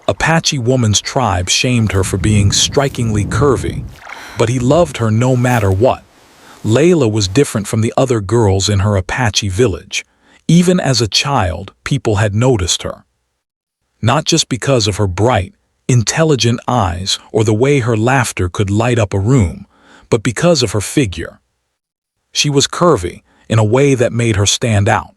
Apache woman's tribe shamed her for being strikingly curvy, but he loved her no matter what. Layla was different from the other girls in her Apache village. Even as a child, people had noticed her. Not just because of her bright, intelligent eyes or the way her laughter could light up a room, but because of her figure. She was curvy in a way that made her stand out,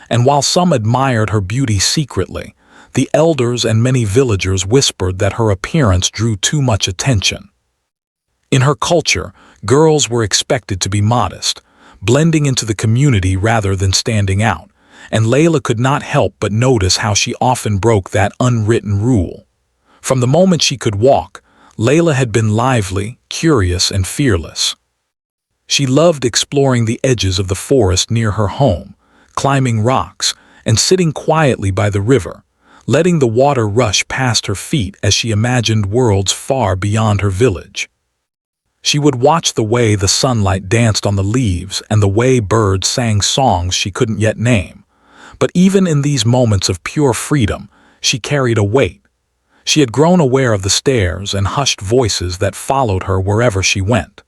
and while some admired her beauty secretly, the elders and many villagers whispered that her appearance drew too much attention. In her culture, girls were expected to be modest, blending into the community rather than standing out, and Layla could not help but notice how she often broke that unwritten rule. From the moment she could walk, Layla had been lively, curious, and fearless. She loved exploring the edges of the forest near her home, climbing rocks, and sitting quietly by the river, letting the water rush past her feet as she imagined worlds far beyond her village. She would watch the way the sunlight danced on the leaves and the way birds sang songs she couldn't yet name. But even in these moments of pure freedom, she carried a weight. She had grown aware of the stares and hushed voices that followed her wherever she went.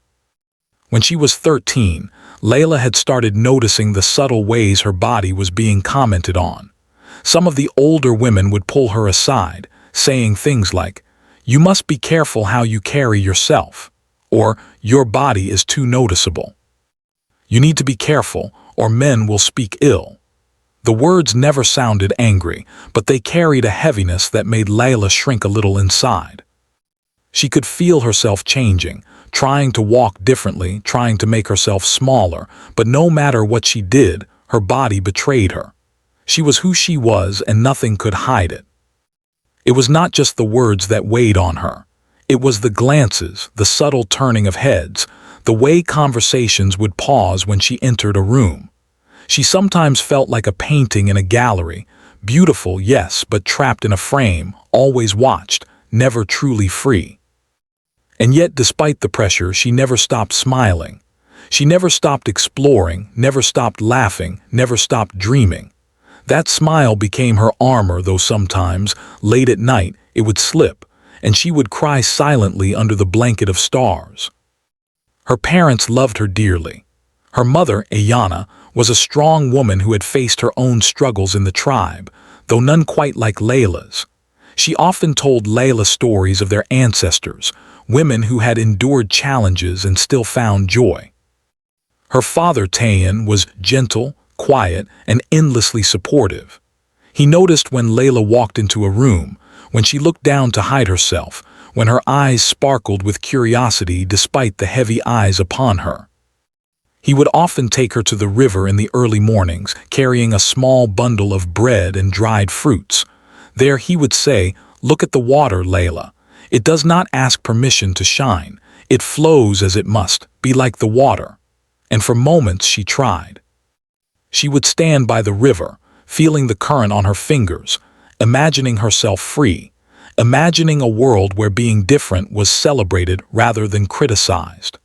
When she was 13, Layla had started noticing the subtle ways her body was being commented on. Some of the older women would pull her aside, saying things like, "You must be careful how you carry yourself," or "Your body is too noticeable. You need to be careful, or men will speak ill." The words never sounded angry, but they carried a heaviness that made Layla shrink a little inside. She could feel herself changing, trying to walk differently, trying to make herself smaller, but no matter what she did, her body betrayed her. She was who she was, and nothing could hide it. It was not just the words that weighed on her. It was the glances, the subtle turning of heads, the way conversations would pause when she entered a room. She sometimes felt like a painting in a gallery, beautiful, yes, but trapped in a frame, always watched, never truly free. And yet, despite the pressure, she never stopped smiling. She never stopped exploring, never stopped laughing, never stopped dreaming. That smile became her armor, though sometimes, late at night, it would slip, and she would cry silently under the blanket of stars. Her parents loved her dearly. Her mother, Ayana, was a strong woman who had faced her own struggles in the tribe, though none quite like Layla's. She often told Layla stories of their ancestors, women who had endured challenges and still found joy. Her father, Tayan, was gentle, quiet, and endlessly supportive. He noticed when Layla walked into a room, when she looked down to hide herself, when her eyes sparkled with curiosity despite the heavy eyes upon her. He would often take her to the river in the early mornings, carrying a small bundle of bread and dried fruits. There he would say, "Look at the water, Layla. It does not ask permission to shine. It flows as it must, be like the water." And for moments she tried. She would stand by the river, feeling the current on her fingers, imagining herself free, imagining a world where being different was celebrated rather than criticized.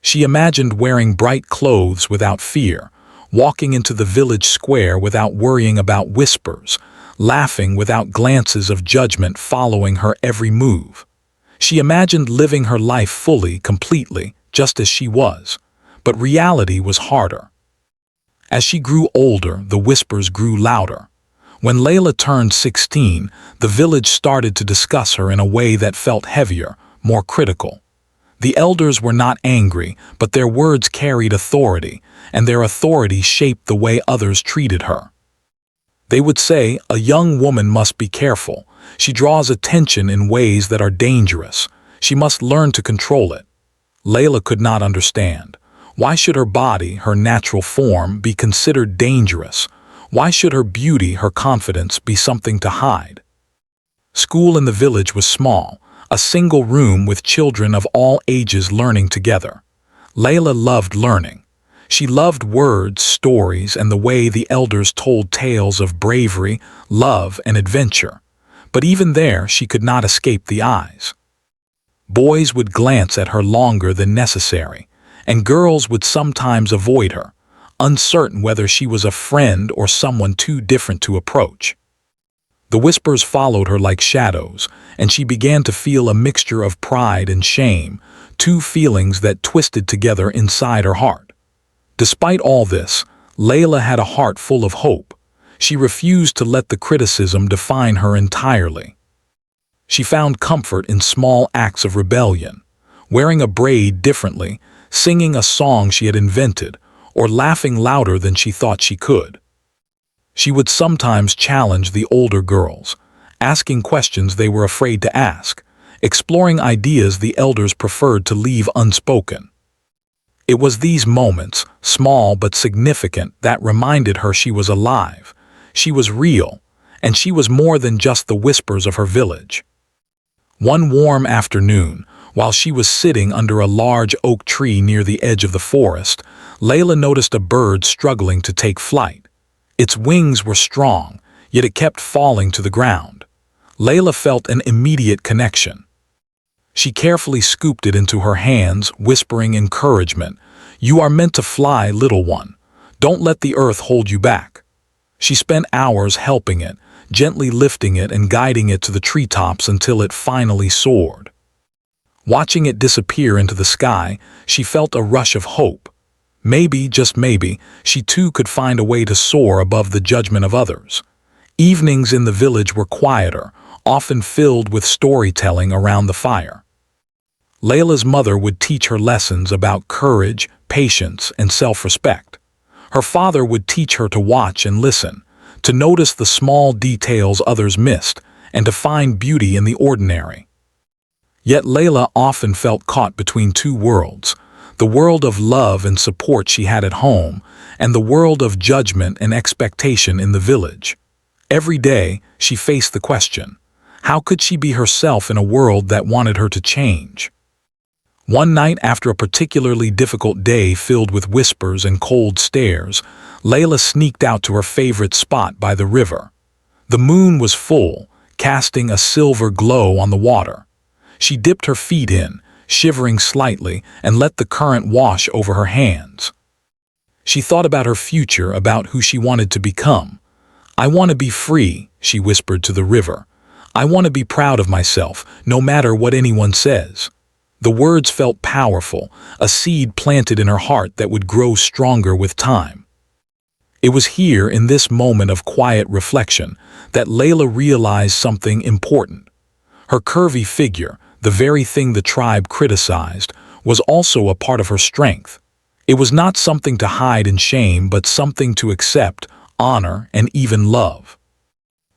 She imagined wearing bright clothes without fear, walking into the village square without worrying about whispers, laughing without glances of judgment following her every move. She imagined living her life fully, completely, just as she was. But reality was harder. As she grew older, the whispers grew louder. When Layla turned 16, the village started to discuss her in a way that felt heavier, more critical. The elders were not angry, but their words carried authority, and their authority shaped the way others treated her. They would say, "A young woman must be careful. She draws attention in ways that are dangerous. She must learn to control it." Layla could not understand. Why should her body, her natural form, be considered dangerous? Why should her beauty, her confidence, be something to hide? School in the village was small, a single room with children of all ages learning together. Layla loved learning. She loved words, stories, and the way the elders told tales of bravery, love, and adventure. But even there, she could not escape the eyes. Boys would glance at her longer than necessary, and girls would sometimes avoid her, uncertain whether she was a friend or someone too different to approach. The whispers followed her like shadows, and she began to feel a mixture of pride and shame, two feelings that twisted together inside her heart. Despite all this, Layla had a heart full of hope. She refused to let the criticism define her entirely. She found comfort in small acts of rebellion, wearing a braid differently, singing a song she had invented, or laughing louder than she thought she could. She would sometimes challenge the older girls, asking questions they were afraid to ask, exploring ideas the elders preferred to leave unspoken. It was these moments, small but significant, that reminded her she was alive, she was real, and she was more than just the whispers of her village. One warm afternoon, while she was sitting under a large oak tree near the edge of the forest, Layla noticed a bird struggling to take flight. Its wings were strong, yet it kept falling to the ground. Layla felt an immediate connection. She carefully scooped it into her hands, whispering encouragement, "You are meant to fly, little one. Don't let the earth hold you back." She spent hours helping it, gently lifting it and guiding it to the treetops until it finally soared. Watching it disappear into the sky, she felt a rush of hope. Maybe, just maybe, she too could find a way to soar above the judgment of others. Evenings in the village were quieter, often filled with storytelling around the fire. Layla's mother would teach her lessons about courage, patience, and self-respect. Her father would teach her to watch and listen, to notice the small details others missed, and to find beauty in the ordinary. Yet Layla often felt caught between two worlds, the world of love and support she had at home, and the world of judgment and expectation in the village. Every day, she faced the question, how could she be herself in a world that wanted her to change? One night, after a particularly difficult day filled with whispers and cold stares, Layla sneaked out to her favorite spot by the river. The moon was full, casting a silver glow on the water. She dipped her feet in, shivering slightly, and let the current wash over her hands. She thought about her future, about who she wanted to become. "I want to be free," she whispered to the river. "I want to be proud of myself, no matter what anyone says." The words felt powerful, a seed planted in her heart that would grow stronger with time. It was here, in this moment of quiet reflection, that Layla realized something important. Her curvy figure, the very thing the tribe criticized, was also a part of her strength. It was not something to hide in shame, but something to accept, honor, and even love.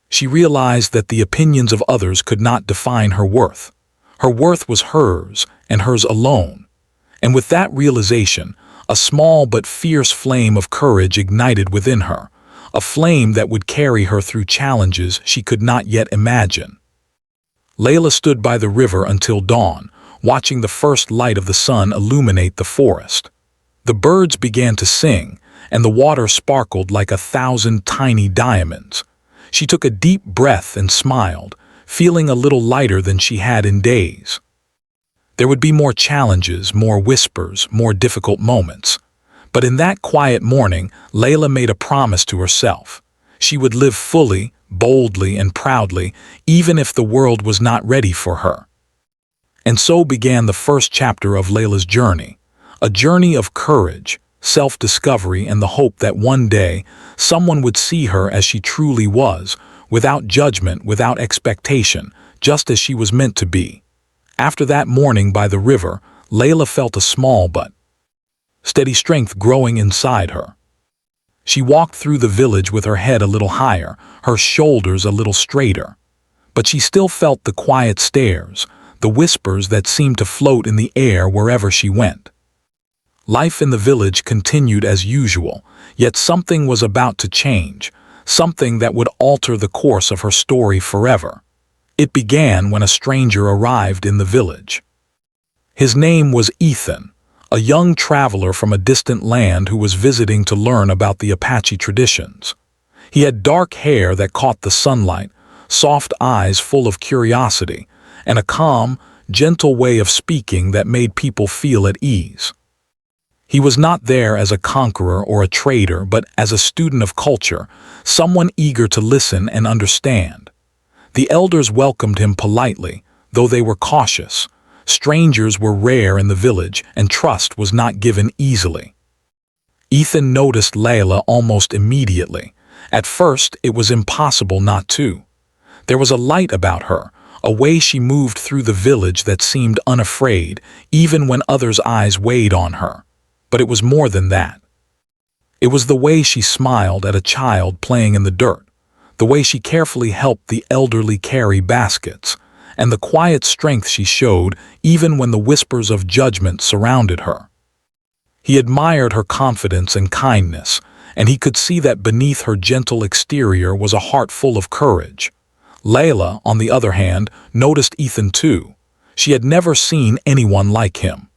She realized that the opinions of others could not define her worth. Her worth was hers, and hers alone. And with that realization, a small but fierce flame of courage ignited within her, a flame that would carry her through challenges she could not yet imagine. Layla stood by the river until dawn, watching the first light of the sun illuminate the forest. The birds began to sing, and the water sparkled like 1,000 tiny diamonds. She took a deep breath and smiled, feeling a little lighter than she had in days. There would be more challenges, more whispers, more difficult moments. But in that quiet morning, Layla made a promise to herself. She would live fully, boldly, and proudly, even if the world was not ready for her. And so began the first chapter of Layla's journey, a journey of courage, self-discovery, and the hope that one day someone would see her as she truly was, without judgment, without expectation, just as she was meant to be. After that morning by the river, Layla felt a small but steady strength growing inside her. She walked through the village with her head a little higher, her shoulders a little straighter. But she still felt the quiet stares, the whispers that seemed to float in the air wherever she went. Life in the village continued as usual, yet something was about to change, something that would alter the course of her story forever. It began when a stranger arrived in the village. His name was Ethan, a young traveler from a distant land who was visiting to learn about the Apache traditions. He had dark hair that caught the sunlight, soft eyes full of curiosity, and a calm, gentle way of speaking that made people feel at ease. He was not there as a conqueror or a trader, but as a student of culture, someone eager to listen and understand. The elders welcomed him politely, though they were cautious. Strangers were rare in the village, and trust was not given easily. Ethan noticed Layla almost immediately. At first, it was impossible not to. There was a light about her, a way she moved through the village that seemed unafraid, even when others' eyes weighed on her. But it was more than that. It was the way she smiled at a child playing in the dirt, the way she carefully helped the elderly carry baskets, and the quiet strength she showed even when the whispers of judgment surrounded her. He admired her confidence and kindness, and he could see that beneath her gentle exterior was a heart full of courage. Layla, on the other hand, noticed Ethan too. She had never seen anyone like him.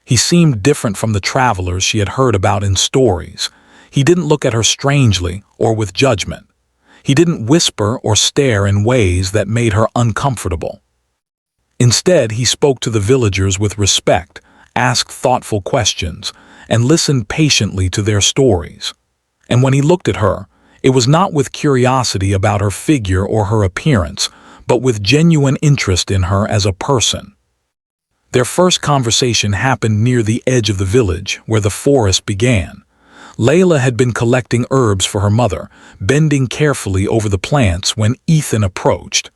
He seemed different from the travelers she had heard about in stories. He didn't look at her strangely or with judgment. He didn't whisper or stare in ways that made her uncomfortable. Instead, he spoke to the villagers with respect, asked thoughtful questions, and listened patiently to their stories. And when he looked at her, it was not with curiosity about her figure or her appearance, but with genuine interest in her as a person. Their first conversation happened near the edge of the village, where the forest began. Layla had been collecting herbs for her mother, bending carefully over the plants when Ethan approached.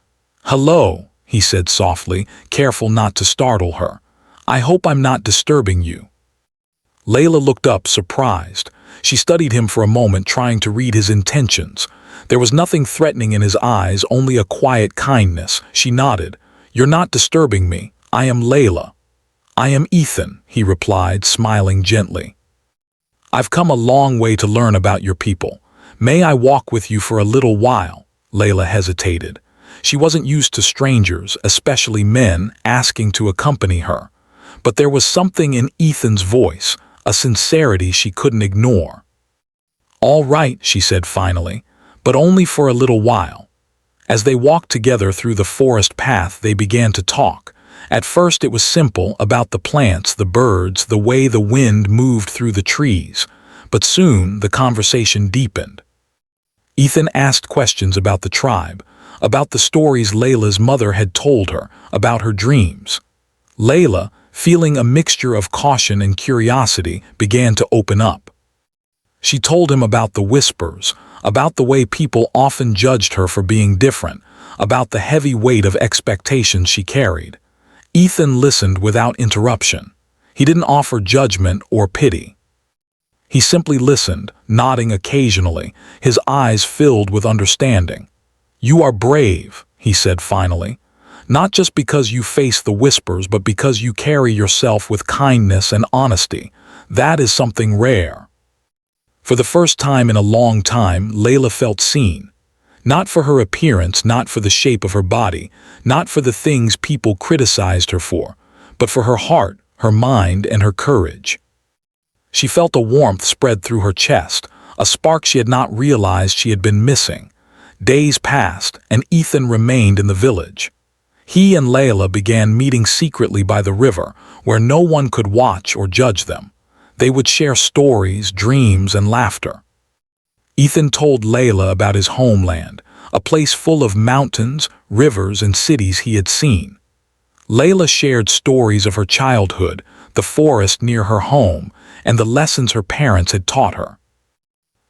"Hello," he said softly, careful not to startle her. "I hope I'm not disturbing you." Layla looked up, surprised. She studied him for a moment, trying to read his intentions. There was nothing threatening in his eyes, only a quiet kindness. She nodded. "You're not disturbing me. I am Layla." "I am Ethan," he replied, smiling gently. "I've come a long way to learn about your people. May I walk with you for a little while?" Layla hesitated. She wasn't used to strangers, especially men, asking to accompany her. But there was something in Ethan's voice, a sincerity she couldn't ignore. "All right," she said finally, "but only for a little while." As they walked together through the forest path, they began to talk. At first it was simple, about the plants, the birds, the way the wind moved through the trees. But soon the conversation deepened. Ethan asked questions about the tribe, about the stories Layla's mother had told her, about her dreams. Layla, feeling a mixture of caution and curiosity, began to open up. She told him about the whispers, about the way people often judged her for being different, about the heavy weight of expectations she carried. Ethan listened without interruption. He didn't offer judgment or pity. He simply listened, nodding occasionally, his eyes filled with understanding. "You are brave," he said finally. "Not just because you face the whispers, but because you carry yourself with kindness and honesty. That is something rare." For the first time in a long time, Layla felt seen. Not for her appearance, not for the shape of her body, not for the things people criticized her for, but for her heart, her mind, and her courage. She felt a warmth spread through her chest, a spark she had not realized she had been missing. Days passed, and Ethan remained in the village. He and Layla began meeting secretly by the river, where no one could watch or judge them. They would share stories, dreams, and laughter. Ethan told Layla about his homeland, a place full of mountains, rivers, and cities he had seen. Layla shared stories of her childhood, the forest near her home, and the lessons her parents had taught her.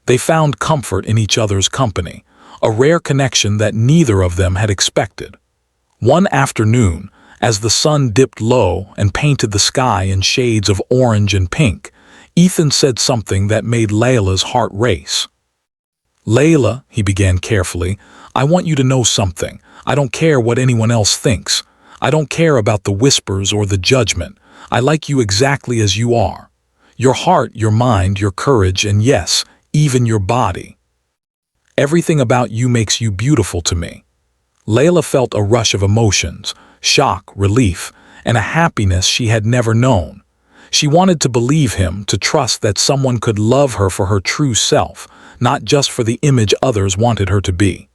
They found comfort in each other's company, a rare connection that neither of them had expected. One afternoon, as the sun dipped low and painted the sky in shades of orange and pink, Ethan said something that made Layla's heart race. "Layla," he began carefully, "I want you to know something. I don't care what anyone else thinks. I don't care about the whispers or the judgment. I like you exactly as you are. Your heart, your mind, your courage, and yes, even your body. Everything about you makes you beautiful to me." Layla felt a rush of emotions, shock, relief, and a happiness she had never known. She wanted to believe him, to trust that someone could love her for her true self, not just for the image others wanted her to be.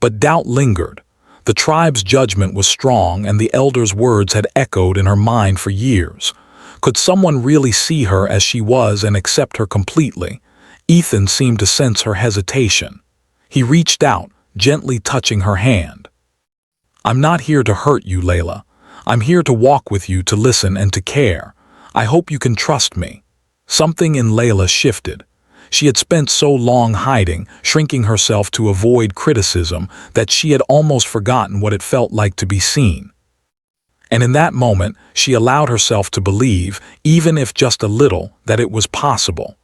But doubt lingered. The tribe's judgment was strong, and the elders' words had echoed in her mind for years. Could someone really see her as she was and accept her completely? Ethan seemed to sense her hesitation. He reached out, gently touching her hand. "I'm not here to hurt you, Layla. I'm here to walk with you, to listen and to care. I hope you can trust me." Something in Layla shifted. She had spent so long hiding, shrinking herself to avoid criticism, that she had almost forgotten what it felt like to be seen. And in that moment, she allowed herself to believe, even if just a little, that it was possible.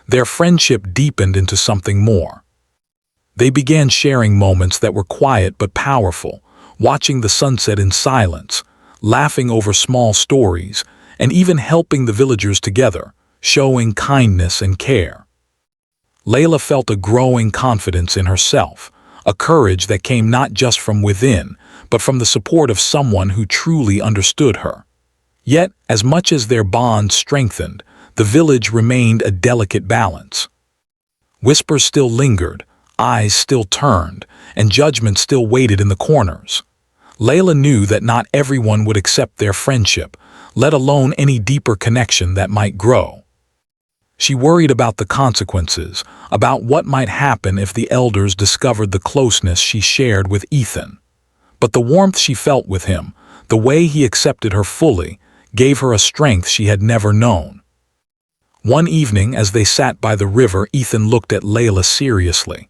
Their friendship deepened into something more. They began sharing moments that were quiet but powerful, watching the sunset in silence, laughing over small stories, and even helping the villagers together, showing kindness and care. Layla felt a growing confidence in herself, a courage that came not just from within, but from the support of someone who truly understood her. Yet, as much as their bond strengthened, the village remained a delicate balance. Whispers still lingered, eyes still turned, and judgment still waited in the corners. Layla knew that not everyone would accept their friendship, let alone any deeper connection that might grow. She worried about the consequences, about what might happen if the elders discovered the closeness she shared with Ethan. But the warmth she felt with him, the way he accepted her fully, gave her a strength she had never known. One evening, as they sat by the river, Ethan looked at Layla seriously.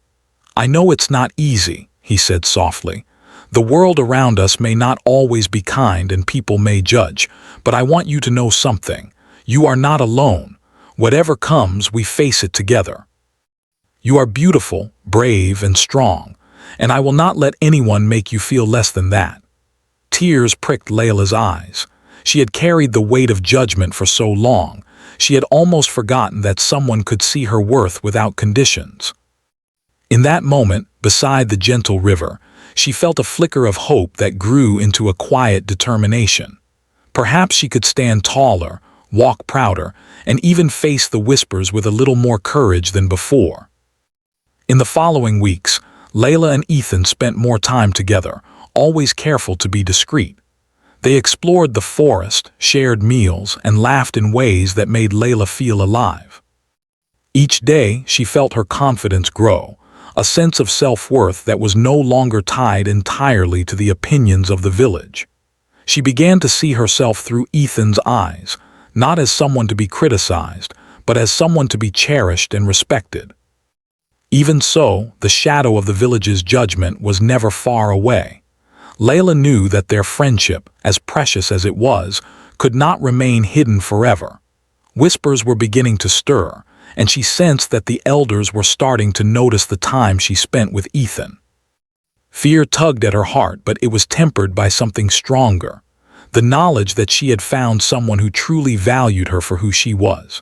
"I know it's not easy," he said softly. "The world around us may not always be kind and people may judge, but I want you to know something. You are not alone. Whatever comes, we face it together. You are beautiful, brave, and strong, and I will not let anyone make you feel less than that." Tears pricked Layla's eyes. She had carried the weight of judgment for so long, she had almost forgotten that someone could see her worth without conditions. In that moment, beside the gentle river, she felt a flicker of hope that grew into a quiet determination. Perhaps she could stand taller, walk prouder, and even face the whispers with a little more courage than before. In the following weeks, Layla and Ethan spent more time together, always careful to be discreet. They explored the forest, shared meals, and laughed in ways that made Layla feel alive. Each day, she felt her confidence grow, a sense of self-worth that was no longer tied entirely to the opinions of the village. She began to see herself through Ethan's eyes, not as someone to be criticized, but as someone to be cherished and respected. Even so, the shadow of the village's judgment was never far away. Layla knew that their friendship, as precious as it was, could not remain hidden forever. Whispers were beginning to stir, and she sensed that the elders were starting to notice the time she spent with Ethan. Fear tugged at her heart, but it was tempered by something stronger, the knowledge that she had found someone who truly valued her for who she was.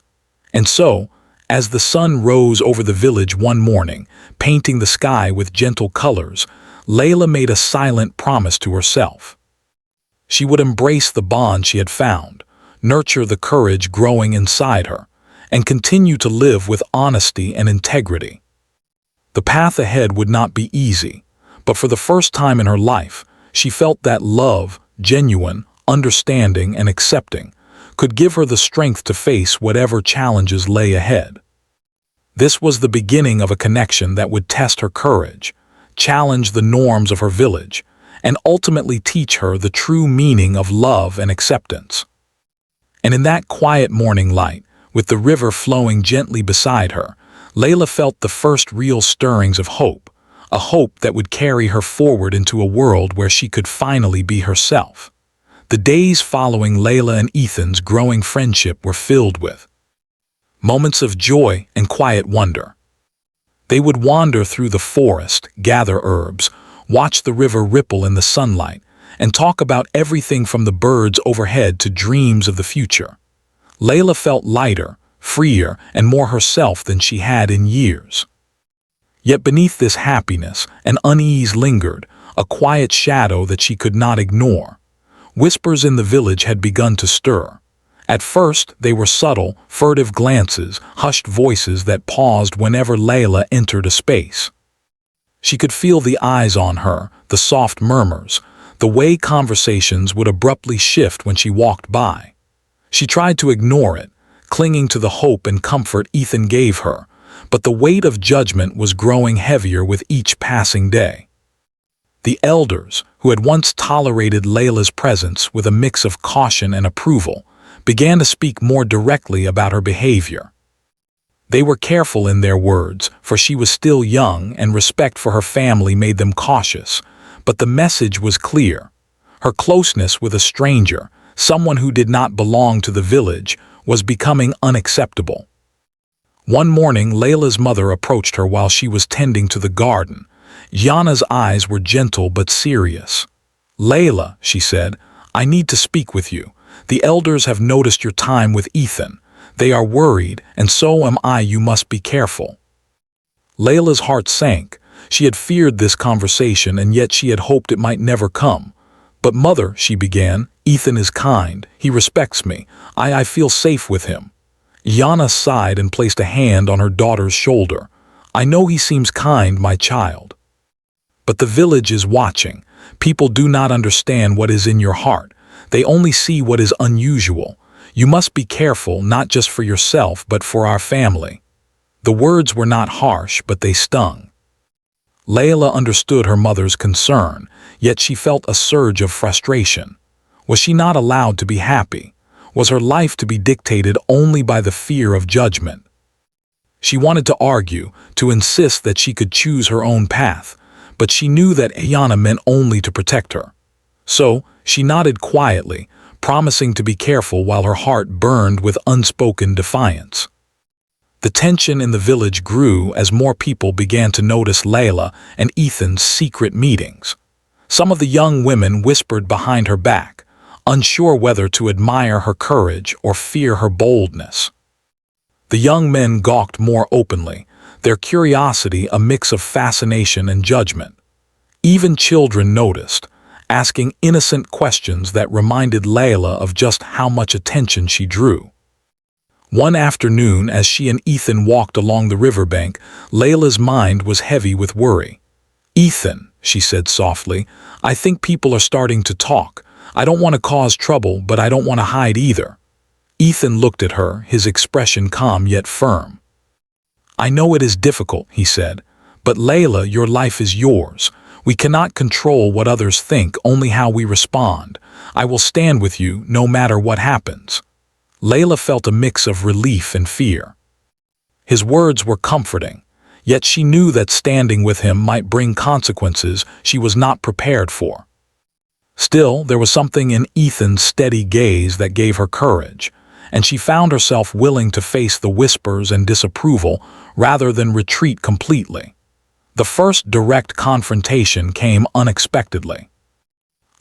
And so, as the sun rose over the village one morning, painting the sky with gentle colors, Layla made a silent promise to herself. She would embrace the bond she had found, nurture the courage growing inside her, and continue to live with honesty and integrity. The path ahead would not be easy, but for the first time in her life, she felt that love, genuine, understanding, and accepting, could give her the strength to face whatever challenges lay ahead. This was the beginning of a connection that would test her courage, challenge the norms of her village, and ultimately teach her the true meaning of love and acceptance. And in that quiet morning light, with the river flowing gently beside her, Layla felt the first real stirrings of hope, a hope that would carry her forward into a world where she could finally be herself. The days following Layla and Ethan's growing friendship were filled with moments of joy and quiet wonder. They would wander through the forest, gather herbs, watch the river ripple in the sunlight, and talk about everything from the birds overhead to dreams of the future. Layla felt lighter, freer, and more herself than she had in years. Yet beneath this happiness, an unease lingered, a quiet shadow that she could not ignore. Whispers in the village had begun to stir. At first, they were subtle, furtive glances, hushed voices that paused whenever Layla entered a space. She could feel the eyes on her, the soft murmurs, the way conversations would abruptly shift when she walked by. She tried to ignore it, clinging to the hope and comfort Ethan gave her, but the weight of judgment was growing heavier with each passing day. The elders, who had once tolerated Layla's presence with a mix of caution and approval, began to speak more directly about her behavior. They were careful in their words, for she was still young and respect for her family made them cautious, but the message was clear. Her closeness with a stranger, someone who did not belong to the village, was becoming unacceptable. One morning, Layla's mother approached her while she was tending to the garden. Yana's eyes were gentle but serious. "Layla," she said, "I need to speak with you. The elders have noticed your time with Ethan. They are worried, and so am I. You must be careful." Layla's heart sank. She had feared this conversation, and yet she had hoped it might never come. "But mother," she began, "Ethan is kind. He respects me. I feel safe with him." Yana sighed and placed a hand on her daughter's shoulder. "I know he seems kind, my child. But the village is watching. People do not understand what is in your heart. They only see what is unusual. You must be careful, not just for yourself, but for our family." The words were not harsh, but they stung. Layla understood her mother's concern, yet she felt a surge of frustration. Was she not allowed to be happy? Was her life to be dictated only by the fear of judgment? She wanted to argue, to insist that she could choose her own path, but she knew that Yana meant only to protect her. So, she nodded quietly, promising to be careful while her heart burned with unspoken defiance. The tension in the village grew as more people began to notice Layla and Ethan's secret meetings. Some of the young women whispered behind her back, unsure whether to admire her courage or fear her boldness. The young men gawked more openly, their curiosity a mix of fascination and judgment. Even children noticed, asking innocent questions that reminded Layla of just how much attention she drew. One afternoon, as she and Ethan walked along the riverbank, Layla's mind was heavy with worry. "Ethan," she said softly, "I think people are starting to talk. I don't want to cause trouble, but I don't want to hide either." Ethan looked at her, his expression calm yet firm. "I know it is difficult," he said, "but Layla, your life is yours. We cannot control what others think, only how we respond. I will stand with you, no matter what happens." Layla felt a mix of relief and fear. His words were comforting, yet she knew that standing with him might bring consequences she was not prepared for. Still, there was something in Ethan's steady gaze that gave her courage, and she found herself willing to face the whispers and disapproval rather than retreat completely. The first direct confrontation came unexpectedly.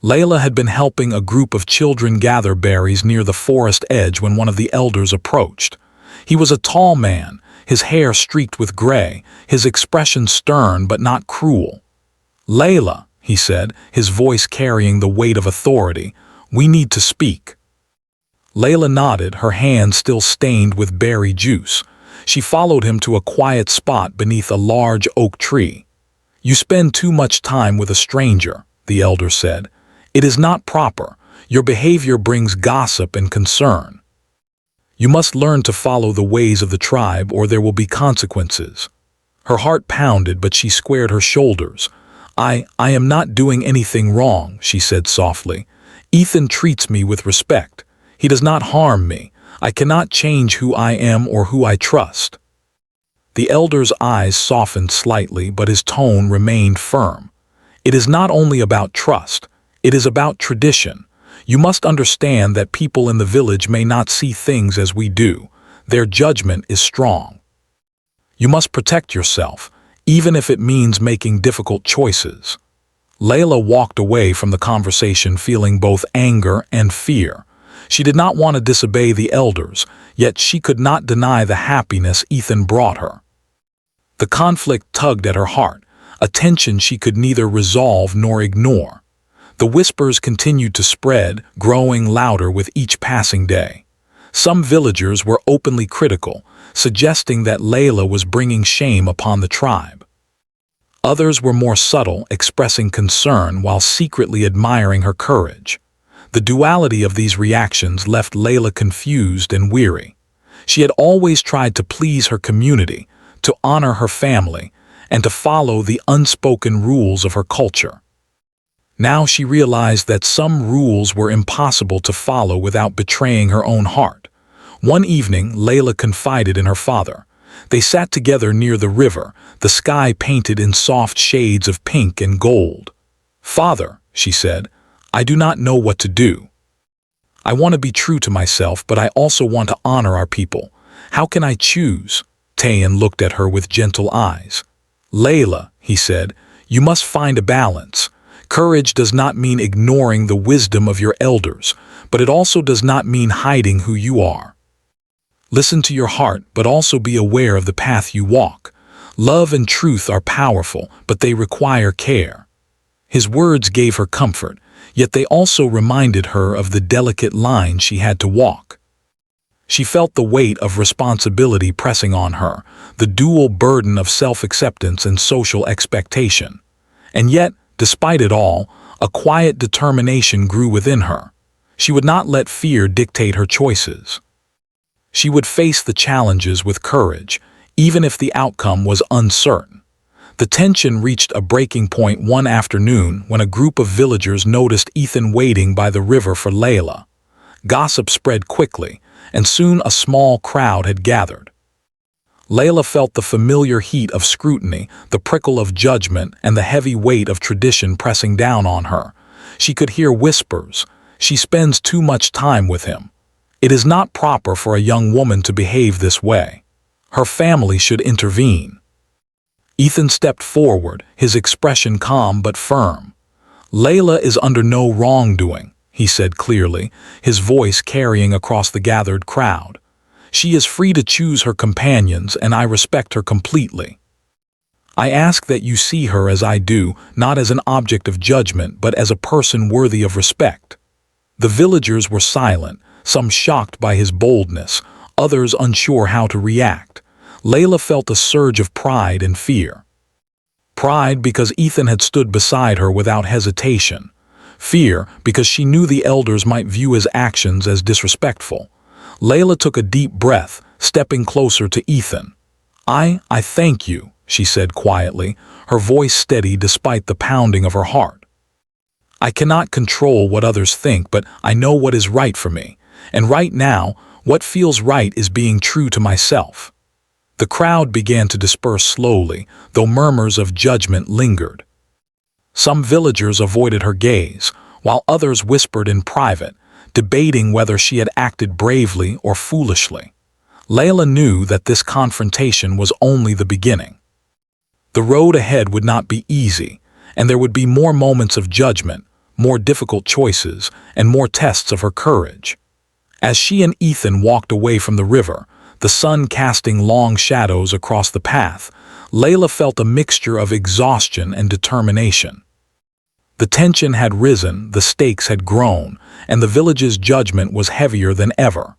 Layla had been helping a group of children gather berries near the forest edge when one of the elders approached. He was a tall man, his hair streaked with gray, his expression stern but not cruel. "Layla," he said, his voice carrying the weight of authority, "we need to speak." Layla nodded, her hand still stained with berry juice. She followed him to a quiet spot beneath a large oak tree. "You spend too much time with a stranger," the elder said. "It is not proper. Your behavior brings gossip and concern. You must learn to follow the ways of the tribe or there will be consequences." Her heart pounded, but she squared her shoulders. I am not doing anything wrong," she said softly. "Ethan treats me with respect. He does not harm me. I cannot change who I am or who I trust." The elder's eyes softened slightly, but his tone remained firm. "It is not only about trust. It is about tradition. You must understand that people in the village may not see things as we do. Their judgment is strong. You must protect yourself, even if it means making difficult choices." Layla walked away from the conversation feeling both anger and fear. She did not want to disobey the elders, yet she could not deny the happiness Ethan brought her. The conflict tugged at her heart, a tension she could neither resolve nor ignore. The whispers continued to spread, growing louder with each passing day. Some villagers were openly critical, suggesting that Layla was bringing shame upon the tribe. Others were more subtle, expressing concern while secretly admiring her courage. The duality of these reactions left Layla confused and weary. She had always tried to please her community, to honor her family, and to follow the unspoken rules of her culture. Now she realized that some rules were impossible to follow without betraying her own heart. One evening, Layla confided in her father. They sat together near the river, the sky painted in soft shades of pink and gold. "Father," she said, "I do not know what to do. I want to be true to myself, but I also want to honor our people. How can I choose?" Tayan looked at her with gentle eyes. "Layla," he said, "you must find a balance. Courage does not mean ignoring the wisdom of your elders, but it also does not mean hiding who you are. Listen to your heart, but also be aware of the path you walk. Love and truth are powerful, but they require care." His words gave her comfort, yet they also reminded her of the delicate line she had to walk. She felt the weight of responsibility pressing on her, the dual burden of self-acceptance and social expectation. And yet, despite it all, a quiet determination grew within her. She would not let fear dictate her choices. She would face the challenges with courage, even if the outcome was uncertain. The tension reached a breaking point one afternoon when a group of villagers noticed Ethan waiting by the river for Layla. Gossip spread quickly, and soon a small crowd had gathered. Layla felt the familiar heat of scrutiny, the prickle of judgment, and the heavy weight of tradition pressing down on her. She could hear whispers. "She spends too much time with him. It is not proper for a young woman to behave this way. Her family should intervene." Ethan stepped forward, his expression calm but firm. "Layla is under no wrongdoing," he said clearly, his voice carrying across the gathered crowd. "She is free to choose her companions, and I respect her completely. I ask that you see her as I do, not as an object of judgment, but as a person worthy of respect." The villagers were silent, some shocked by his boldness, others unsure how to react. Layla felt a surge of pride and fear. Pride because Ethan had stood beside her without hesitation. Fear because she knew the elders might view his actions as disrespectful. Layla took a deep breath, stepping closer to Ethan. I thank you," she said quietly, her voice steady despite the pounding of her heart. "I cannot control what others think, but I know what is right for me. And right now, what feels right is being true to myself." The crowd began to disperse slowly, though murmurs of judgment lingered. Some villagers avoided her gaze, while others whispered in private, debating whether she had acted bravely or foolishly. Layla knew that this confrontation was only the beginning. The road ahead would not be easy, and there would be more moments of judgment, more difficult choices, and more tests of her courage. As she and Ethan walked away from the river, the sun casting long shadows across the path, Layla felt a mixture of exhaustion and determination. The tension had risen, the stakes had grown, and the village's judgment was heavier than ever.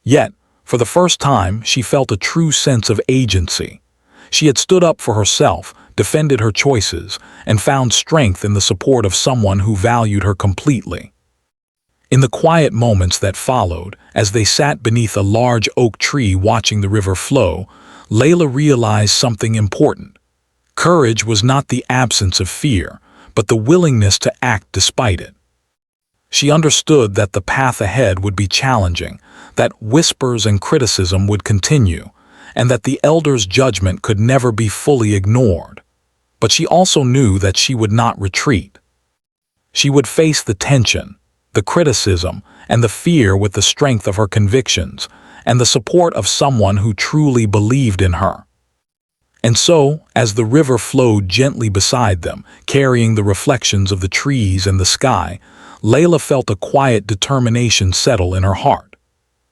Yet, for the first time, she felt a true sense of agency. She had stood up for herself, defended her choices, and found strength in the support of someone who valued her completely. In the quiet moments that followed, as they sat beneath a large oak tree watching the river flow, Layla realized something important. Courage was not the absence of fear, but the willingness to act despite it. She understood that the path ahead would be challenging, that whispers and criticism would continue, and that the elders' judgment could never be fully ignored. But she also knew that she would not retreat. She would face the tension, the criticism, and the fear with the strength of her convictions, and the support of someone who truly believed in her. And so, as the river flowed gently beside them, carrying the reflections of the trees and the sky, Layla felt a quiet determination settle in her heart.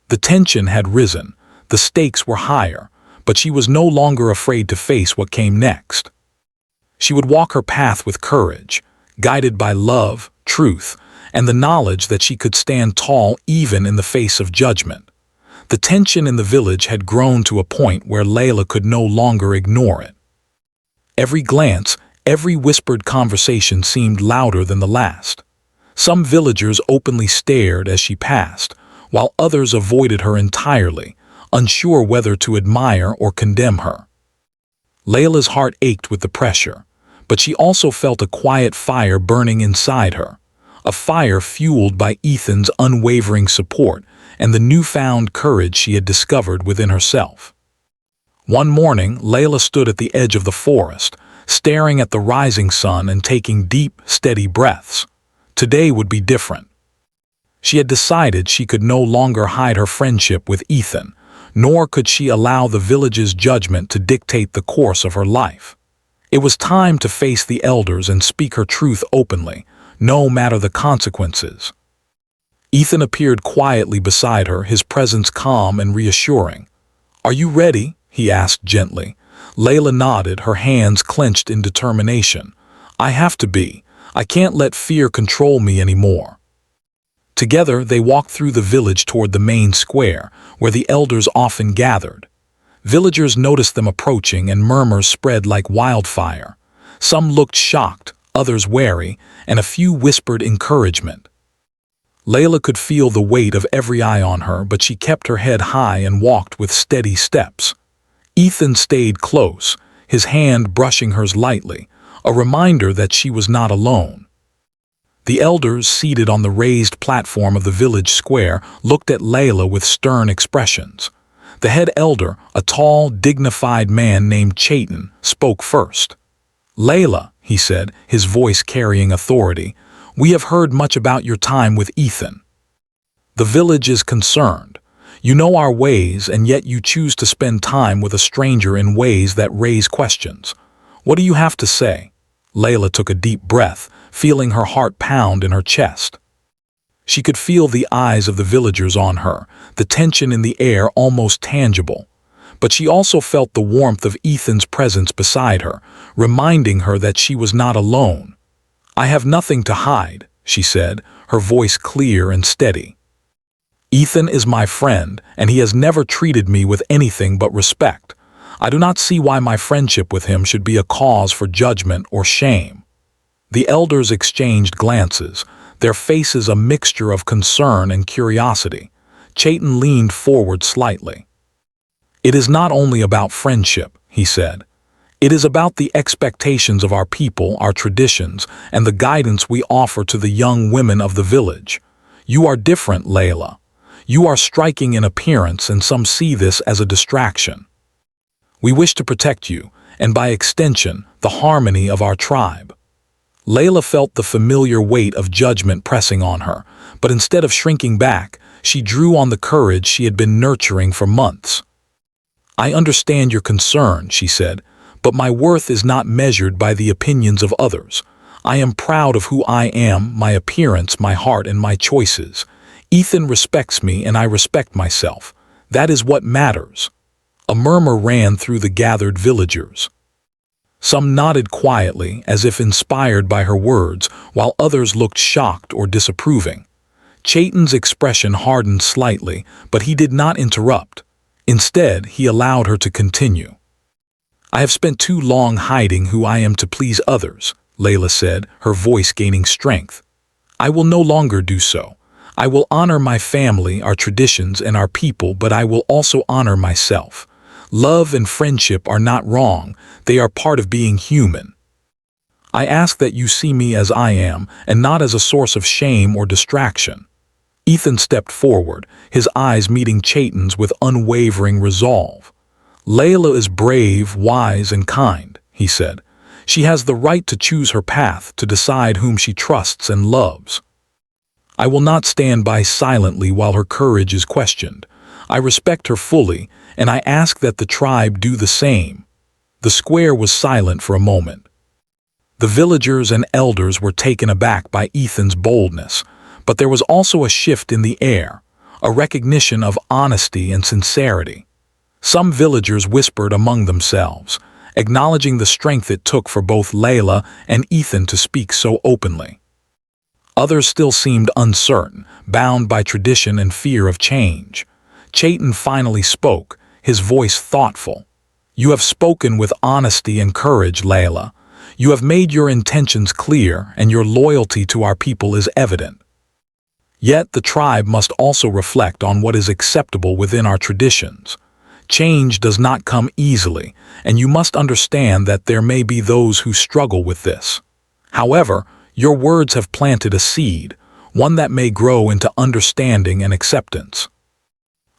The tension had risen, the stakes were higher, but she was no longer afraid to face what came next. She would walk her path with courage, guided by love, truth, and the knowledge that she could stand tall even in the face of judgment. The tension in the village had grown to a point where Layla could no longer ignore it. Every glance, every whispered conversation seemed louder than the last. Some villagers openly stared as she passed, while others avoided her entirely, unsure whether to admire or condemn her. Layla's heart ached with the pressure, but she also felt a quiet fire burning inside her, a fire fueled by Ethan's unwavering support and the newfound courage she had discovered within herself. One morning, Layla stood at the edge of the forest, staring at the rising sun and taking deep, steady breaths. Today would be different. She had decided she could no longer hide her friendship with Ethan, nor could she allow the village's judgment to dictate the course of her life. It was time to face the elders and speak her truth openly, no matter the consequences. Ethan appeared quietly beside her, his presence calm and reassuring. "Are you ready?" he asked gently. Layla nodded, her hands clenched in determination. "I have to be. I can't let fear control me anymore." Together, they walked through the village toward the main square, where the elders often gathered. Villagers noticed them approaching, and murmurs spread like wildfire. Some looked shocked, others wary, and a few whispered encouragement. Layla could feel the weight of every eye on her, but she kept her head high and walked with steady steps. Ethan stayed close, his hand brushing hers lightly, a reminder that she was not alone. The elders, seated on the raised platform of the village square, looked at Layla with stern expressions. The head elder, a tall, dignified man named Chayton, spoke first. "Layla," he said, his voice carrying authority, "we have heard much about your time with Ethan. The village is concerned. You know our ways, and yet you choose to spend time with a stranger in ways that raise questions. What do you have to say?" Layla took a deep breath, feeling her heart pound in her chest. She could feel the eyes of the villagers on her, the tension in the air almost tangible. But she also felt the warmth of Ethan's presence beside her, reminding her that she was not alone. "I have nothing to hide," she said, her voice clear and steady. "Ethan is my friend, and he has never treated me with anything but respect. I do not see why my friendship with him should be a cause for judgment or shame." The elders exchanged glances, their faces a mixture of concern and curiosity. Chayton leaned forward slightly. "It is not only about friendship," he said. "It is about the expectations of our people, our traditions, and the guidance we offer to the young women of the village. You are different, Layla. You are striking in appearance, and some see this as a distraction. We wish to protect you, and by extension, the harmony of our tribe." Layla felt the familiar weight of judgment pressing on her, but instead of shrinking back, she drew on the courage she had been nurturing for months. "I understand your concern," she said, "but my worth is not measured by the opinions of others. I am proud of who I am, my appearance, my heart, and my choices. Ethan respects me, and I respect myself. That is what matters." A murmur ran through the gathered villagers. Some nodded quietly, as if inspired by her words, while others looked shocked or disapproving. Chayton's expression hardened slightly, but he did not interrupt. Instead, he allowed her to continue. "I have spent too long hiding who I am to please others," Layla said, her voice gaining strength. "I will no longer do so. I will honor my family, our traditions, and our people, but I will also honor myself. Love and friendship are not wrong, they are part of being human. I ask that you see me as I am, and not as a source of shame or distraction." Ethan stepped forward, his eyes meeting Chayton's with unwavering resolve. "Layla is brave, wise, and kind," he said. "She has the right to choose her path, to decide whom she trusts and loves. I will not stand by silently while her courage is questioned. I respect her fully, and I ask that the tribe do the same." The square was silent for a moment. The villagers and elders were taken aback by Ethan's boldness, but there was also a shift in the air, a recognition of honesty and sincerity. Some villagers whispered among themselves, acknowledging the strength it took for both Layla and Ethan to speak so openly. Others still seemed uncertain, bound by tradition and fear of change. Chayton finally spoke, his voice thoughtful. "You have spoken with honesty and courage, Layla. You have made your intentions clear, and your loyalty to our people is evident. Yet the tribe must also reflect on what is acceptable within our traditions. Change does not come easily, and you must understand that there may be those who struggle with this. However, your words have planted a seed, one that may grow into understanding and acceptance.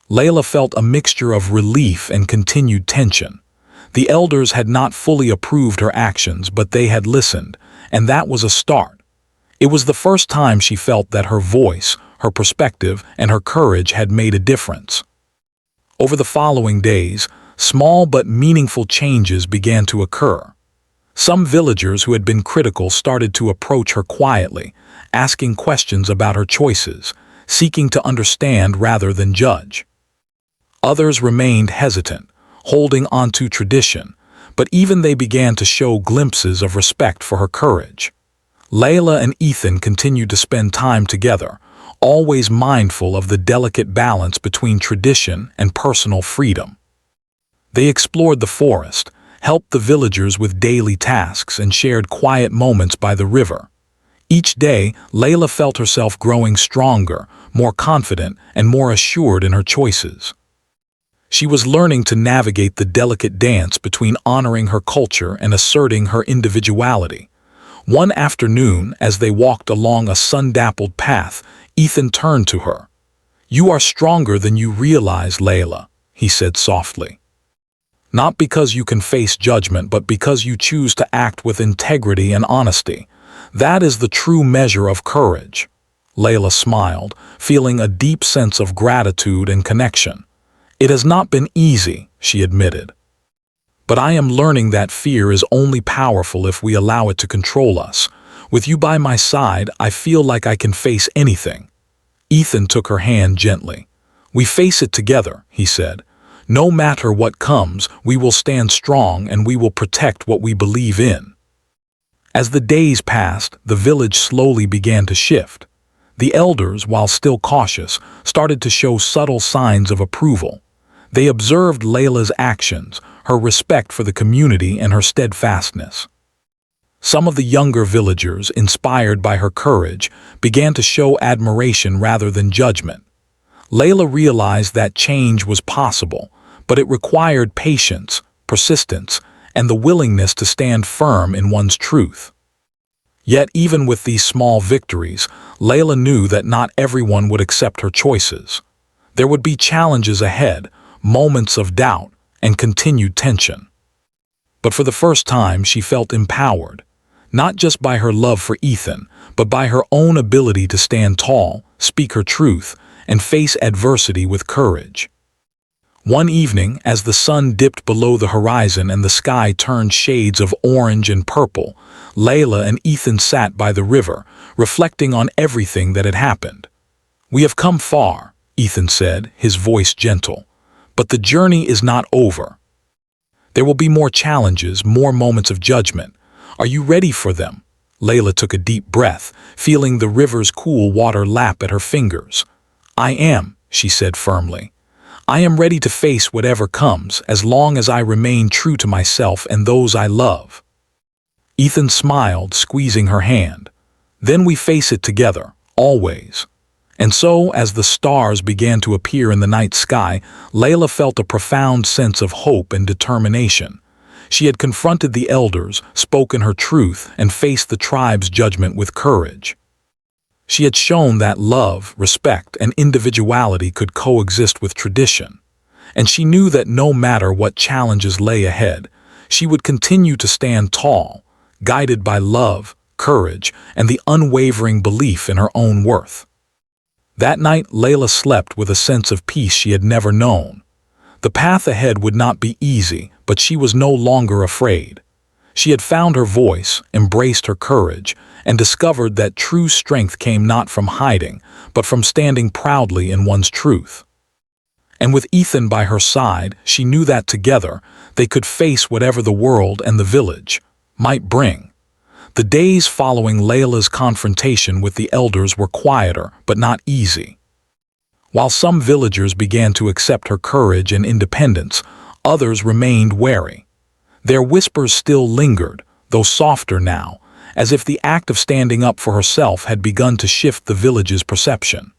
Layla felt a mixture of relief and continued tension. The elders had not fully approved her actions, but they had listened, and that was a start. It was the first time she felt that her voice, her perspective, and her courage had made a difference. Over the following days, small but meaningful changes began to occur. Some villagers who had been critical started to approach her quietly, asking questions about her choices, seeking to understand rather than judge. Others remained hesitant, holding onto tradition, but even they began to show glimpses of respect for her courage. Layla and Ethan continued to spend time together, always mindful of the delicate balance between tradition and personal freedom. They explored the forest, helped the villagers with daily tasks, and shared quiet moments by the river. Each day, Layla felt herself growing stronger, more confident, and more assured in her choices. She was learning to navigate the delicate dance between honoring her culture and asserting her individuality. One afternoon, as they walked along a sun-dappled path, Ethan turned to her. "You are stronger than you realize, Layla," he said softly. "Not because you can face judgment, but because you choose to act with integrity and honesty. That is the true measure of courage." Layla smiled, feeling a deep sense of gratitude and connection. "It has not been easy," she admitted. "But I am learning that fear is only powerful if we allow it to control us. With you by my side, I feel like I can face anything." Ethan took her hand gently. "We face it together," he said. "No matter what comes, we will stand strong and we will protect what we believe in." As the days passed, the village slowly began to shift. The elders, while still cautious, started to show subtle signs of approval. They observed Layla's actions, her respect for the community, and her steadfastness. Some of the younger villagers, inspired by her courage, began to show admiration rather than judgment. Layla realized that change was possible, but it required patience, persistence, and the willingness to stand firm in one's truth. Yet even with these small victories, Layla knew that not everyone would accept her choices. There would be challenges ahead, moments of doubt, and continued tension. But for the first time, she felt empowered, not just by her love for Ethan, but by her own ability to stand tall, speak her truth, and face adversity with courage. One evening, as the sun dipped below the horizon and the sky turned shades of orange and purple, Layla and Ethan sat by the river, reflecting on everything that had happened. "We have come far," Ethan said, his voice gentle, "but the journey is not over. There will be more challenges, more moments of judgment. Are you ready for them?" Layla took a deep breath, feeling the river's cool water lap at her fingers. "I am," she said firmly. "I am ready to face whatever comes, as long as I remain true to myself and those I love." Ethan smiled, squeezing her hand. "Then we face it together, always." And so, as the stars began to appear in the night sky, Layla felt a profound sense of hope and determination. She had confronted the elders, spoken her truth, and faced the tribe's judgment with courage. She had shown that love, respect, and individuality could coexist with tradition. And she knew that no matter what challenges lay ahead, she would continue to stand tall, guided by love, courage, and the unwavering belief in her own worth. That night, Layla slept with a sense of peace she had never known. The path ahead would not be easy, but she was no longer afraid. She had found her voice, embraced her courage, and discovered that true strength came not from hiding, but from standing proudly in one's truth. And with Ethan by her side, she knew that together they could face whatever the world and the village might bring. The days following Layla's confrontation with the elders were quieter, but not easy. While some villagers began to accept her courage and independence, others remained wary. Their whispers still lingered, though softer now, as if the act of standing up for herself had begun to shift the village's perception.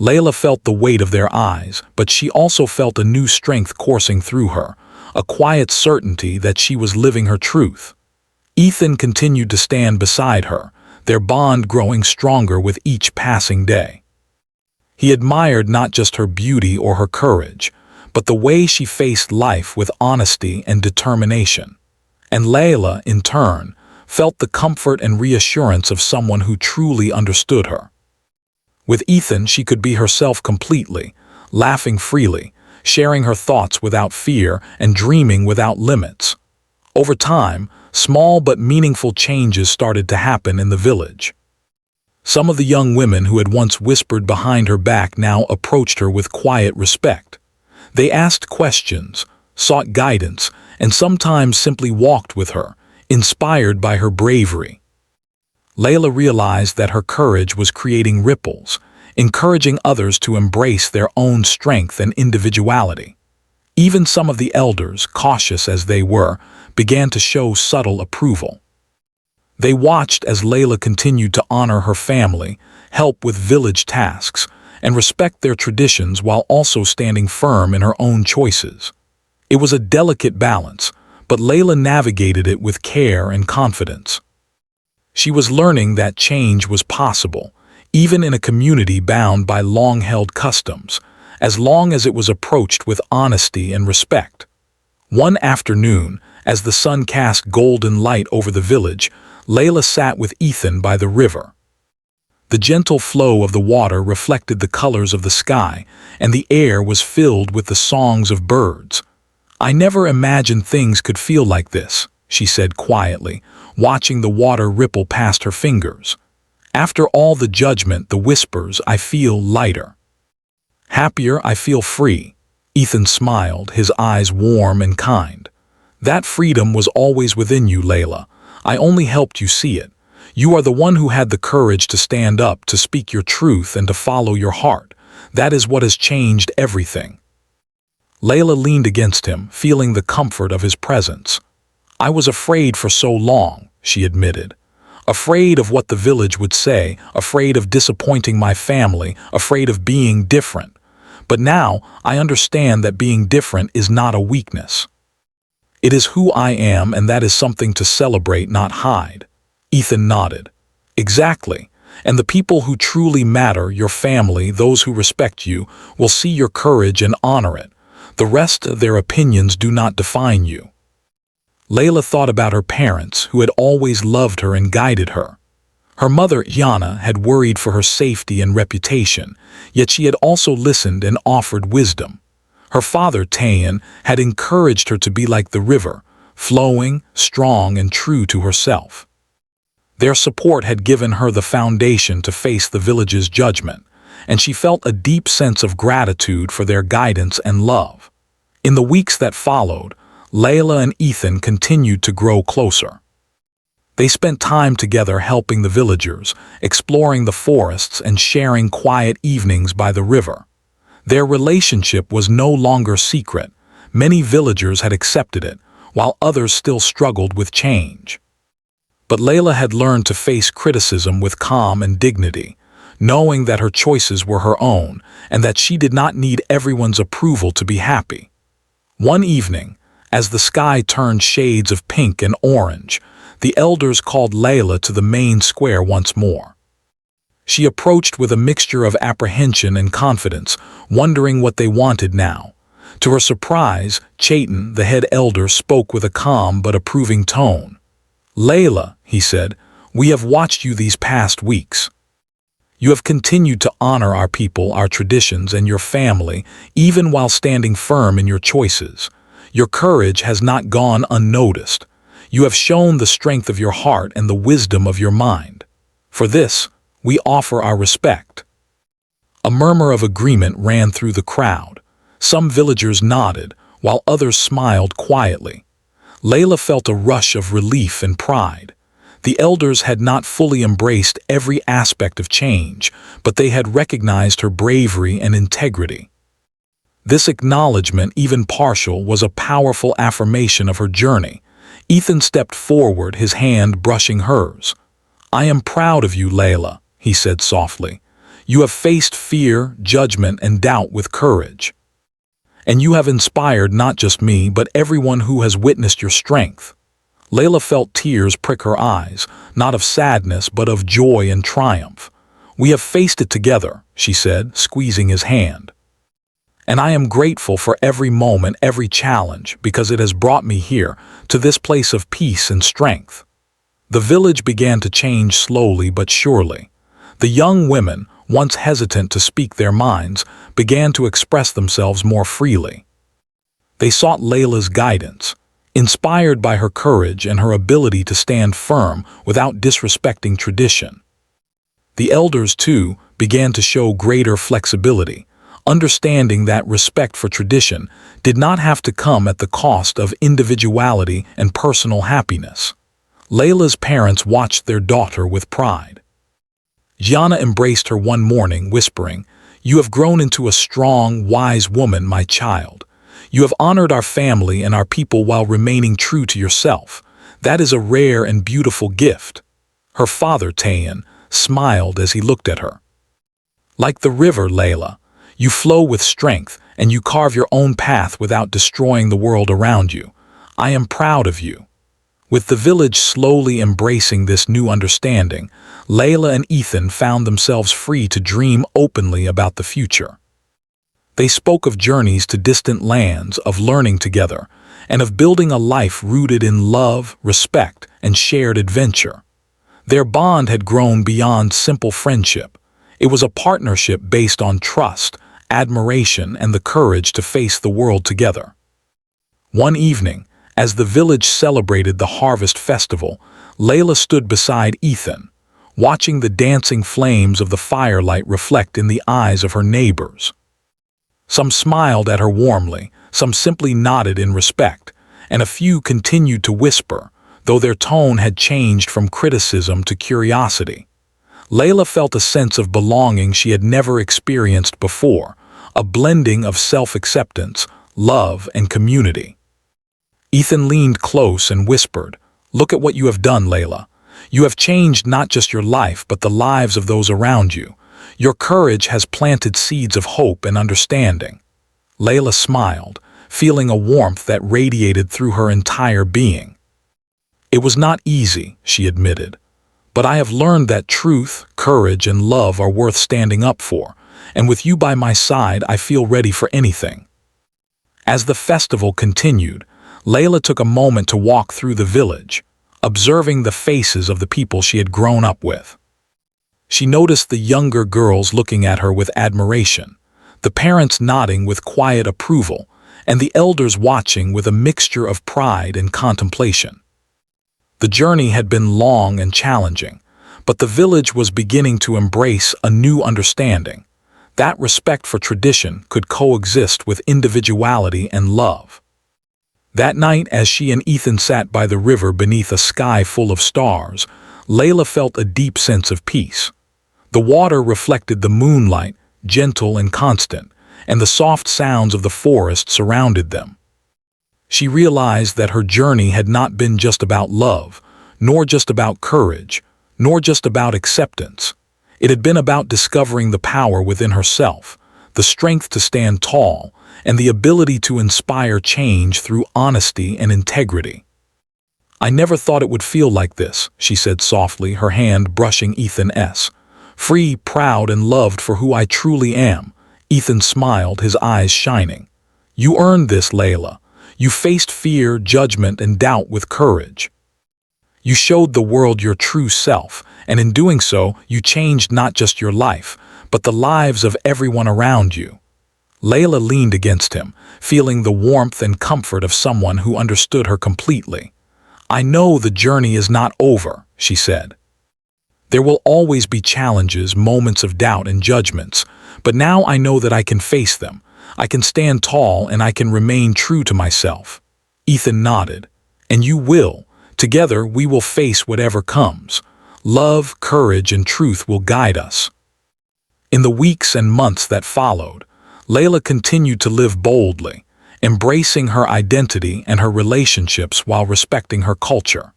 Layla felt the weight of their eyes, but she also felt a new strength coursing through her, a quiet certainty that she was living her truth. Ethan continued to stand beside her, their bond growing stronger with each passing day. He admired not just her beauty or her courage, but the way she faced life with honesty and determination. And Layla, in turn, felt the comfort and reassurance of someone who truly understood her. With Ethan, she could be herself completely, laughing freely, sharing her thoughts without fear, and dreaming without limits. Over time, small but meaningful changes started to happen in the village. Some of the young women who had once whispered behind her back now approached her with quiet respect. They asked questions, sought guidance, and sometimes simply walked with her, inspired by her bravery. Layla realized that her courage was creating ripples, encouraging others to embrace their own strength and individuality. Even some of the elders, cautious as they were, began to show subtle approval. They watched as Layla continued to honor her family, help with village tasks, and respect their traditions while also standing firm in her own choices. It was a delicate balance, but Layla navigated it with care and confidence. She was learning that change was possible, even in a community bound by long-held customs, as long as it was approached with honesty and respect. One afternoon, as the sun cast golden light over the village, Layla sat with Ethan by the river. The gentle flow of the water reflected the colors of the sky, and the air was filled with the songs of birds. "I never imagined things could feel like this," she said quietly, watching the water ripple past her fingers. "After all the judgment, the whispers, I feel lighter. Happier, I feel free." Ethan smiled, his eyes warm and kind. "That freedom was always within you, Layla. I only helped you see it. You are the one who had the courage to stand up, to speak your truth, and to follow your heart. That is what has changed everything." Layla leaned against him, feeling the comfort of his presence. "I was afraid for so long," she admitted. "Afraid of what the village would say, afraid of disappointing my family, afraid of being different. But now I understand that being different is not a weakness. It is who I am, and that is something to celebrate, not hide." Ethan nodded. "Exactly. And the people who truly matter, your family, those who respect you, will see your courage and honor it. The rest of their opinions do not define you." Layla thought about her parents, who had always loved her and guided her. Her mother, Yana, had worried for her safety and reputation, yet she had also listened and offered wisdom. Her father, Tayan, had encouraged her to be like the river, flowing, strong, and true to herself. Their support had given her the foundation to face the village's judgment, and she felt a deep sense of gratitude for their guidance and love. In the weeks that followed, Layla and Ethan continued to grow closer. They spent time together helping the villagers, exploring the forests, and sharing quiet evenings by the river. Their relationship was no longer secret. Many villagers had accepted it, while others still struggled with change. But Layla had learned to face criticism with calm and dignity, knowing that her choices were her own and that she did not need everyone's approval to be happy. One evening, as the sky turned shades of pink and orange, the elders called Layla to the main square once more. She approached with a mixture of apprehension and confidence, wondering what they wanted now. To her surprise, Chaitan, the head elder, spoke with a calm but approving tone. "Layla," he said, "we have watched you these past weeks. You have continued to honor our people, our traditions, and your family, even while standing firm in your choices. Your courage has not gone unnoticed. You have shown the strength of your heart and the wisdom of your mind. For this, we offer our respect." A murmur of agreement ran through the crowd. Some villagers nodded, while others smiled quietly. Layla felt a rush of relief and pride. The elders had not fully embraced every aspect of change, but they had recognized her bravery and integrity. This acknowledgement, even partial, was a powerful affirmation of her journey. Ethan stepped forward, his hand brushing hers. "I am proud of you, Layla," he said softly. You have faced fear, judgment, and doubt with courage. And you have inspired not just me, but everyone who has witnessed your strength. Layla felt tears prick her eyes, not of sadness, but of joy and triumph. We have faced it together, she said, squeezing his hand. And I am grateful for every moment, every challenge, because it has brought me here, to this place of peace and strength. The village began to change slowly but surely. The young women, once hesitant to speak their minds, began to express themselves more freely. They sought Layla's guidance, inspired by her courage and her ability to stand firm without disrespecting tradition. The elders, too, began to show greater flexibility, understanding that respect for tradition did not have to come at the cost of individuality and personal happiness. Layla's parents watched their daughter with pride. Gianna embraced her one morning, whispering, "You have grown into a strong, wise woman, my child. You have honored our family and our people while remaining true to yourself. That is a rare and beautiful gift." Her father, Tayan, smiled as he looked at her. "Like the river, Layla, you flow with strength and you carve your own path without destroying the world around you. I am proud of you." With the village slowly embracing this new understanding, Layla and Ethan found themselves free to dream openly about the future. They spoke of journeys to distant lands, of learning together, and of building a life rooted in love, respect, and shared adventure. Their bond had grown beyond simple friendship. It was a partnership based on trust, admiration, and the courage to face the world together. One evening, as the village celebrated the harvest festival, Layla stood beside Ethan, watching the dancing flames of the firelight reflect in the eyes of her neighbors. Some smiled at her warmly, some simply nodded in respect, and a few continued to whisper, though their tone had changed from criticism to curiosity. Layla felt a sense of belonging she had never experienced before, a blending of self-acceptance, love, and community. Ethan leaned close and whispered, "Look at what you have done, Layla. You have changed not just your life, but the lives of those around you. Your courage has planted seeds of hope and understanding." Layla smiled, feeling a warmth that radiated through her entire being. "It was not easy," she admitted, "but I have learned that truth, courage, and love are worth standing up for, and with you by my side, I feel ready for anything." As the festival continued, Layla took a moment to walk through the village, observing the faces of the people she had grown up with. She noticed the younger girls looking at her with admiration, the parents nodding with quiet approval, and the elders watching with a mixture of pride and contemplation. The journey had been long and challenging, but the village was beginning to embrace a new understanding, that respect for tradition could coexist with individuality and love. That night, as she and Ethan sat by the river beneath a sky full of stars, Layla felt a deep sense of peace. The water reflected the moonlight, gentle and constant, and the soft sounds of the forest surrounded them. She realized that her journey had not been just about love, nor just about courage, nor just about acceptance. It had been about discovering the power within herself, the strength to stand tall, and the ability to inspire change through honesty and integrity. "I never thought it would feel like this," she said softly, her hand brushing Ethan's. "Free, proud, and loved for who I truly am." Ethan smiled, his eyes shining. "You earned this, Layla. You faced fear, judgment, and doubt with courage. You showed the world your true self, and in doing so, you changed not just your life, but the lives of everyone around you." Layla leaned against him, feeling the warmth and comfort of someone who understood her completely. "I know the journey is not over," she said. "There will always be challenges, moments of doubt and judgments, but now I know that I can face them. I can stand tall and I can remain true to myself." Ethan nodded. "And you will. Together we will face whatever comes. Love, courage, and truth will guide us." In the weeks and months that followed, Layla continued to live boldly, embracing her identity and her relationships while respecting her culture.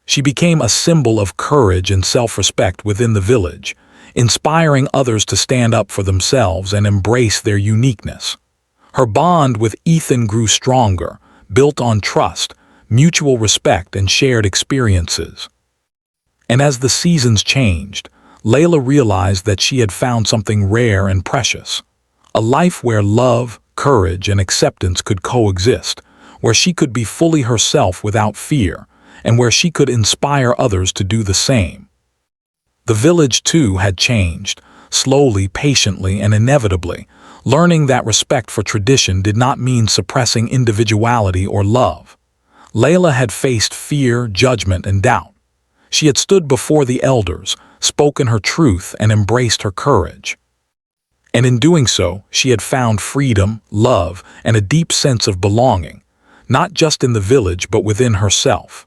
She became a symbol of courage and self-respect within the village, inspiring others to stand up for themselves and embrace their uniqueness. Her bond with Ethan grew stronger, built on trust, mutual respect, and shared experiences. And as the seasons changed, Layla realized that she had found something rare and precious. A life where love, courage, and acceptance could coexist, where she could be fully herself without fear, and where she could inspire others to do the same. The village, too, had changed, slowly, patiently, and inevitably, learning that respect for tradition did not mean suppressing individuality or love. Layla had faced fear, judgment, and doubt. She had stood before the elders, spoken her truth, and embraced her courage. And in doing so, she had found freedom, love, and a deep sense of belonging, not just in the village but within herself.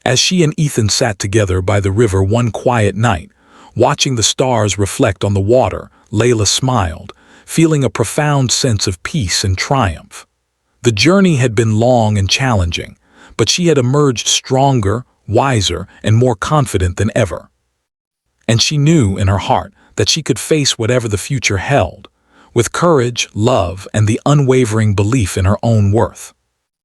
As she and Ethan sat together by the river one quiet night, watching the stars reflect on the water, Layla smiled, feeling a profound sense of peace and triumph. The journey had been long and challenging, but she had emerged stronger, wiser, and more confident than ever. And she knew in her heart that she could face whatever the future held, with courage, love, and the unwavering belief in her own worth.